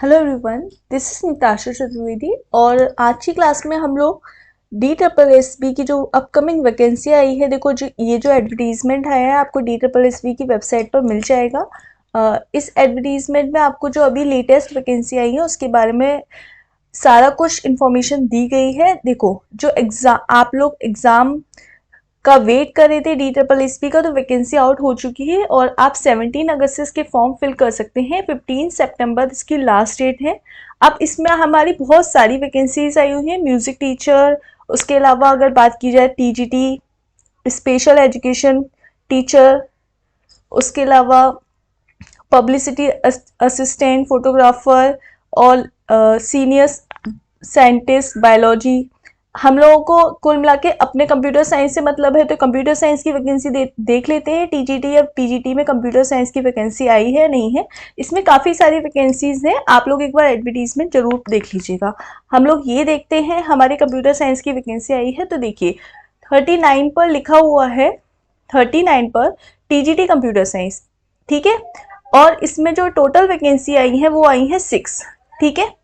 Hello everyone, this is Nitasha Chaturvedi. और आज की क्लास में हम लोग DSSB की जो अपकमिंग वैकेंसी आई है, देखो जो ये जो एडवर्टीजमेंट आया है आपको DSSB की वेबसाइट पर मिल जाएगा। इस एडवर्टीजमेंट में आपको जो अभी लेटेस्ट वैकेंसी आई है उसके बारे में सारा कुछ इन्फॉर्मेशन दी गई है। देखो जो एग्ज़ाम आप लोग एग्ज़ाम का वेट कर रहे थे DSSB का, तो वैकेंसी आउट हो चुकी है और आप 17 अगस्त से इसके फॉर्म फिल कर सकते हैं। 15 सितंबर इसकी लास्ट डेट है। अब इसमें हमारी बहुत सारी वैकेंसीज आई हुई हैं, म्यूज़िक टीचर, उसके अलावा अगर बात की जाए TGT स्पेशल एजुकेशन टीचर, उसके अलावा पब्लिसिटी असिस्टेंट, फोटोग्राफर और सीनियर साइंटिस्ट बायोलॉजी। हम लोगों को कुल मिला के अपने कंप्यूटर साइंस से मतलब है, तो कंप्यूटर साइंस की वैकेंसी देख लेते हैं। TGT या PGT में कंप्यूटर साइंस की वैकेंसी आई है नहीं है, इसमें काफ़ी सारी वैकेंसीज हैं। आप लोग एक बार एडवर्टीजमेंट जरूर देख लीजिएगा। हम लोग ये देखते हैं हमारे कंप्यूटर साइंस की वैकेंसी आई है, तो देखिए 39 पर लिखा हुआ है, 39 पर TGT कंप्यूटर साइंस, ठीक है। और इसमें जो टोटल वैकेंसी आई है वो आई है 6, ठीक है।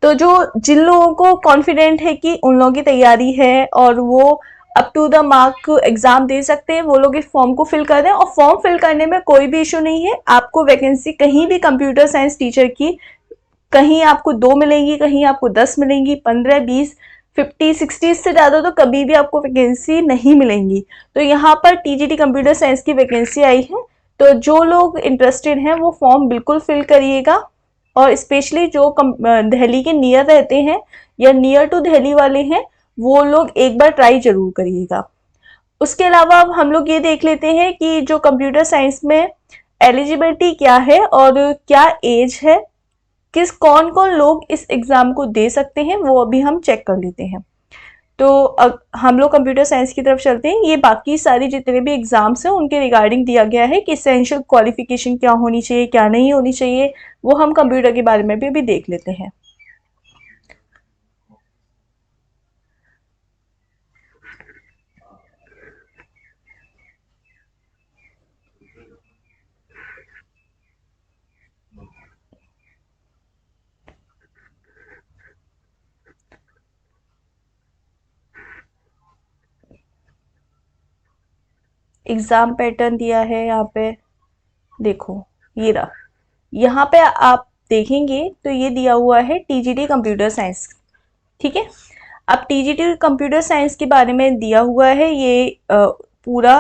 तो जो जिन लोगों को कॉन्फिडेंट है कि उन लोगों की तैयारी है और वो up to the mark exam दे सकते हैं, वो लोग इस फॉर्म को फिल कर दें। और फॉर्म फिल करने में कोई भी इशू नहीं है। आपको वैकेंसी कहीं भी कंप्यूटर साइंस टीचर की कहीं आपको 2 मिलेंगी, कहीं आपको 10 मिलेंगी, 15, 20, 50, 60 से ज़्यादा तो कभी भी आपको वैकेंसी नहीं मिलेंगी। तो यहाँ पर TGT कंप्यूटर साइंस की वैकेंसी आई है, तो जो लोग इंटरेस्टेड हैं वो फॉर्म बिल्कुल फिल करिएगा। और स्पेशली जो दिल्ली के नियर रहते हैं या नियर टू दिल्ली वाले हैं, वो लोग एक बार ट्राई जरूर करिएगा। उसके अलावा अब हम लोग ये देख लेते हैं कि जो कंप्यूटर साइंस में एलिजिबिलिटी क्या है और क्या एज है, कौन कौन लोग इस एग्ज़ाम को दे सकते हैं, वो अभी हम चेक कर लेते हैं। तो हम लोग कंप्यूटर साइंस की तरफ चलते हैं। ये बाकी सारी जितने भी एग्ज़ाम्स हैं उनके रिगार्डिंग दिया गया है कि एसेंशियल क्वालिफिकेशन क्या होनी चाहिए, क्या नहीं होनी चाहिए, वो हम कंप्यूटर के बारे में भी अभी देख लेते हैं। एग्ज़ाम पैटर्न दिया है यहाँ पे, देखो ये रहा। यहाँ पे आप देखेंगे तो ये दिया हुआ है TGT कंप्यूटर साइंस, ठीक है। अब TGT कंप्यूटर साइंस के बारे में दिया हुआ है ये पूरा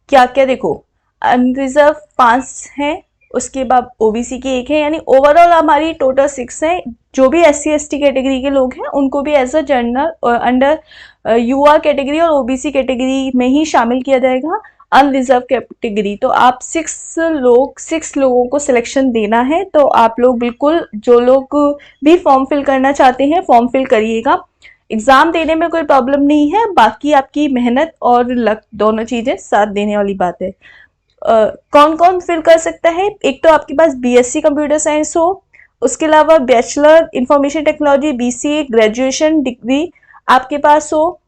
क्या क्या, देखो अनरिजर्व 5 हैं, उसके बाद OBC की 1 है, यानी ओवरऑल हमारी टोटल 6 है। जो भी SC ST कैटेगरी के लोग हैं उनको भी as a general under UR category और OBC कैटेगरी में ही शामिल किया जाएगा, अनरिजर्व कैटेगरी। तो आप 6 लोगों को सिलेक्शन देना है। तो आप लोग बिल्कुल जो लोग भी फॉर्म फिल करना चाहते हैं फॉर्म फिल करिएगा। एग्ज़ाम देने में कोई प्रॉब्लम नहीं है, बाकी आपकी मेहनत और लक दोनों चीज़ें साथ देने वाली बात है। कौन कौन फिल कर सकता है? एक तो आपके पास BSc कंप्यूटर साइंस हो, उसके अलावा bachelor information technology BCA graduation degree आपके पास हो।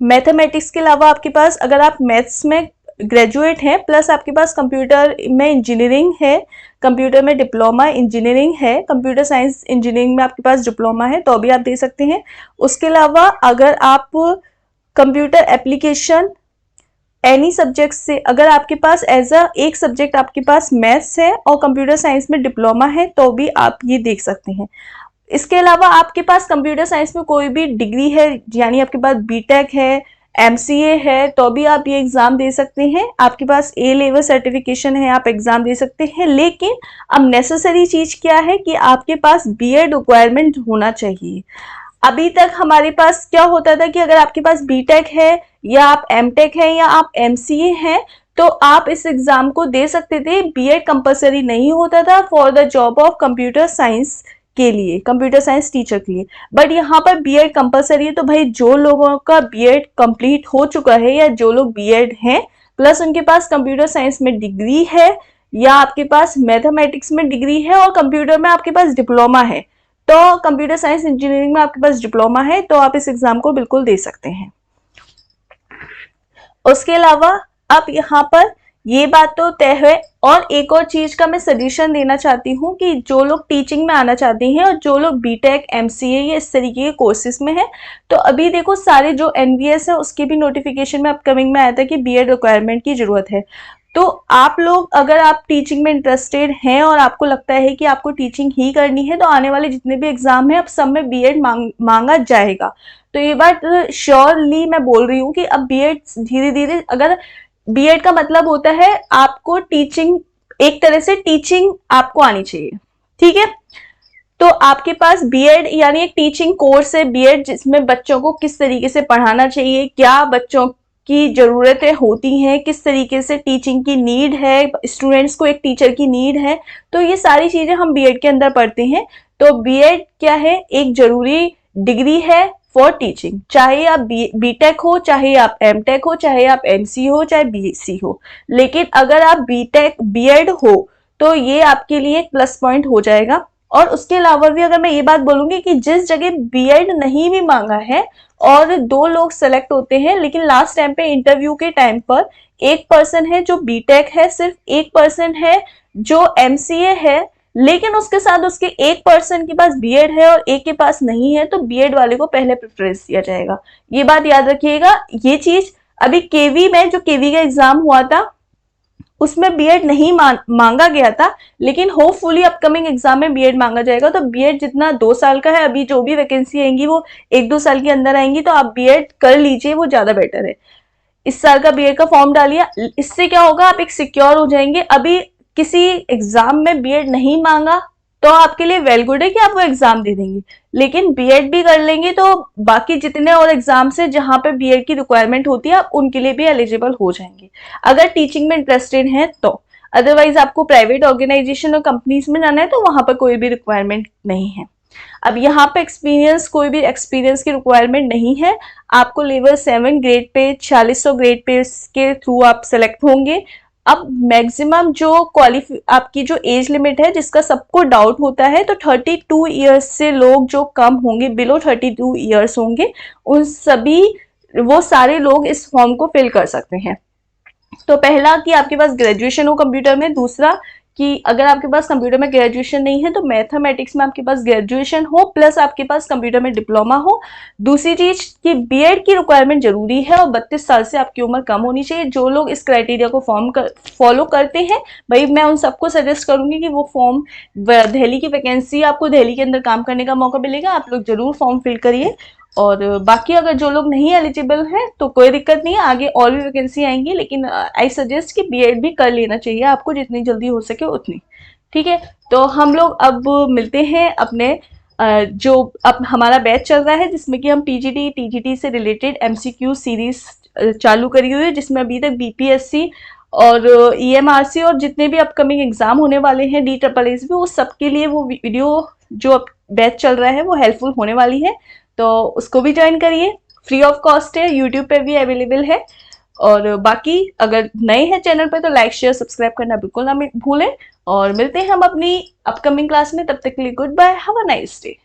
मैथमेटिक्स के अलावा आपके पास, अगर आप मैथ्स में ग्रेजुएट हैं प्लस आपके पास कंप्यूटर में इंजीनियरिंग है, कंप्यूटर में डिप्लोमा इंजीनियरिंग है, कंप्यूटर साइंस इंजीनियरिंग में आपके पास डिप्लोमा है, तो भी आप दे सकते हैं। उसके अलावा अगर आप कंप्यूटर एप्लीकेशन एनी सब्जेक्ट से, अगर आपके पास एज अ एक सब्जेक्ट आपके पास मैथ्स है और कंप्यूटर साइंस में डिप्लोमा है, तो भी आप ये देख सकते हैं। इसके अलावा आपके पास कंप्यूटर साइंस में कोई भी डिग्री है, यानी आपके पास BTech है, MCA है, तो भी आप ये एग्ज़ाम दे सकते हैं। आपके पास A लेवल सर्टिफिकेशन है, आप एग्ज़ाम दे सकते हैं। लेकिन अब नेसेसरी चीज़ क्या है कि आपके पास BEd रिक्वायरमेंट होना चाहिए। अभी तक हमारे पास क्या होता था कि अगर आपके पास BTech है या आप MTech है या आप MCA हैं, तो आप इस एग्ज़ाम को दे सकते थे। BEd कंपलसरी नहीं होता था for the job of computer science के लिए, कंप्यूटर साइंस टीचर के लिए। बट यहाँ पर BEd कंपलसरी है, तो भाई जो लोगों का BEd कंप्लीट हो चुका है या जो लोग BEd हैं प्लस उनके पास कंप्यूटर साइंस में डिग्री है या आपके पास मैथमेटिक्स में डिग्री है और कंप्यूटर में आपके पास डिप्लोमा है, तो कंप्यूटर साइंस इंजीनियरिंग में आपके पास डिप्लोमा है, तो आप इस एग्जाम को बिल्कुल दे सकते हैं। उसके अलावा अब यहाँ पर ये बात तो तय है। और एक और चीज का मैं सजेशन देना चाहती हूँ कि जो लोग टीचिंग में आना चाहते हैं और जो लोग बीटेक एमसीए या इस तरीके के कोर्सेज में हैं, तो अभी देखो सारे जो एनवीएस है उसके भी नोटिफिकेशन में अपकमिंग में आया था कि बीएड रिक्वायरमेंट की जरूरत है। तो आप लोग अगर आप टीचिंग में इंटरेस्टेड हैं और आपको लगता है कि आपको टीचिंग ही करनी है, तो आने वाले जितने भी एग्जाम हैं अब सब में बीएड मांगा जाएगा। तो ये बात श्योरली मैं बोल रही हूँ कि अब बीएड धीरे धीरे, अगर बीएड का मतलब होता है आपको टीचिंग, एक तरह से टीचिंग आपको आनी चाहिए, ठीक है। तो आपके पास बीएड यानी एक टीचिंग कोर्स है बीएड, जिसमें बच्चों को किस तरीके से पढ़ाना चाहिए, क्या बच्चों की जरूरतें होती हैं, किस तरीके से टीचिंग की नीड है, स्टूडेंट्स को एक टीचर की नीड है, तो ये सारी चीजें हम बीएड के अंदर पढ़ते हैं। तो बीएड क्या है, एक जरूरी डिग्री है फॉर टीचिंग। चाहे आप बीटेक हो, चाहे आप एमटेक हो, चाहे आप एमसी हो, चाहे बीएससी हो, लेकिन अगर आप बीटेक बीएड हो तो ये आपके लिए एक प्लस पॉइंट हो जाएगा। और उसके अलावा भी अगर मैं ये बात बोलूंगी कि जिस जगह बीएड नहीं भी मांगा है और 2 लोग सेलेक्ट होते हैं, लेकिन लास्ट टाइम पे इंटरव्यू के टाइम पर एक पर्सन है जो बीटेक है, सिर्फ एक पर्सन है जो एमसीए है, लेकिन उसके साथ उसके एक पर्सन के पास बीएड है और एक के पास नहीं है, तो बीएड वाले को पहले प्रेफरेंस दिया जाएगा। ये बात याद रखिएगा। ये चीज अभी केवी में, जो केवी का एग्जाम हुआ था उसमें बीएड नहीं मांगा गया था, लेकिन होपफुली अपकमिंग एग्जाम में बीएड मांगा जाएगा। तो बीएड जितना 2 साल का है, अभी जो भी वैकेंसी आएंगी वो 1-2 साल के अंदर आएंगी, तो आप बीएड कर लीजिए, वो ज्यादा बेटर है। इस साल का बीएड का फॉर्म डालिए, इससे क्या होगा, आप एक सिक्योर हो जाएंगे। अभी किसी एग्जाम में बीएड नहीं मांगा तो आपके लिए वेल गुड है कि आप वो एग्जाम दे देंगे, लेकिन बीएड भी कर लेंगे तो बाकी जितने और एग्जाम से जहां पे बीएड की रिक्वायरमेंट होती है आप उनके लिए भी एलिजिबल हो जाएंगे, अगर टीचिंग में इंटरेस्टेड हैं तो। अदरवाइज आपको प्राइवेट ऑर्गेनाइजेशन और कंपनीज में जाना है तो वहां पर कोई भी रिक्वायरमेंट नहीं है। अब यहाँ पे एक्सपीरियंस, कोई भी एक्सपीरियंस की रिक्वायरमेंट नहीं है। आपको level 7 grade pay 4600 grade pay के थ्रू आप सेलेक्ट होंगे। अब मैक्सिमम जो आपकी जो एज लिमिट है, जिसका सबको डाउट होता है, तो 32 ईयर्स से लोग जो कम होंगे, बिलो 32 ईयर्स होंगे, उन सभी, वो सारे लोग इस फॉर्म को फिल कर सकते हैं। तो पहला कि आपके पास ग्रेजुएशन हो कंप्यूटर में, दूसरा कि अगर आपके पास कंप्यूटर में ग्रेजुएशन नहीं है तो मैथमेटिक्स में आपके पास ग्रेजुएशन हो प्लस आपके पास कंप्यूटर में डिप्लोमा हो। दूसरी चीज कि बीएड की रिक्वायरमेंट जरूरी है और 32 साल से आपकी उम्र कम होनी चाहिए। जो लोग इस क्राइटेरिया को फॉलो करते हैं, भाई मैं उन सबको सजेस्ट करूंगी कि वो फॉर्म, दिल्ली की वैकेंसी, आपको दिल्ली के अंदर काम करने का मौका मिलेगा, आप लोग जरूर फॉर्म फिल करिए। और बाकी अगर जो लोग नहीं एलिजिबल हैं तो कोई दिक्कत नहीं है, आगे और भी वैकेंसी आएंगी, लेकिन आई सजेस्ट कि बीएड भी कर लेना चाहिए आपको, जितनी जल्दी हो सके उतनी, ठीक है। तो हम लोग अब मिलते हैं अपने जो अब हमारा बैच चल रहा है, जिसमें कि हम टीजीटी से रिलेटेड एमसीक्यू सीरीज चालू करी हुई है, जिसमें अभी तक बीपीएससी और ईएमआरसी और जितने भी अपकमिंग एग्जाम होने वाले हैं DSSB, वो सबके लिए वो वीडियो जो बैच चल रहा है वो हेल्पफुल होने वाली है। तो उसको भी ज्वाइन करिए, फ्री ऑफ कॉस्ट है, यूट्यूब पे भी अवेलेबल है। और बाकी अगर नए हैं चैनल पे तो लाइक शेयर सब्सक्राइब करना बिल्कुल ना भूलें। और मिलते हैं हम अपनी अपकमिंग क्लास में, तब तक के लिए good bye, have a nice day.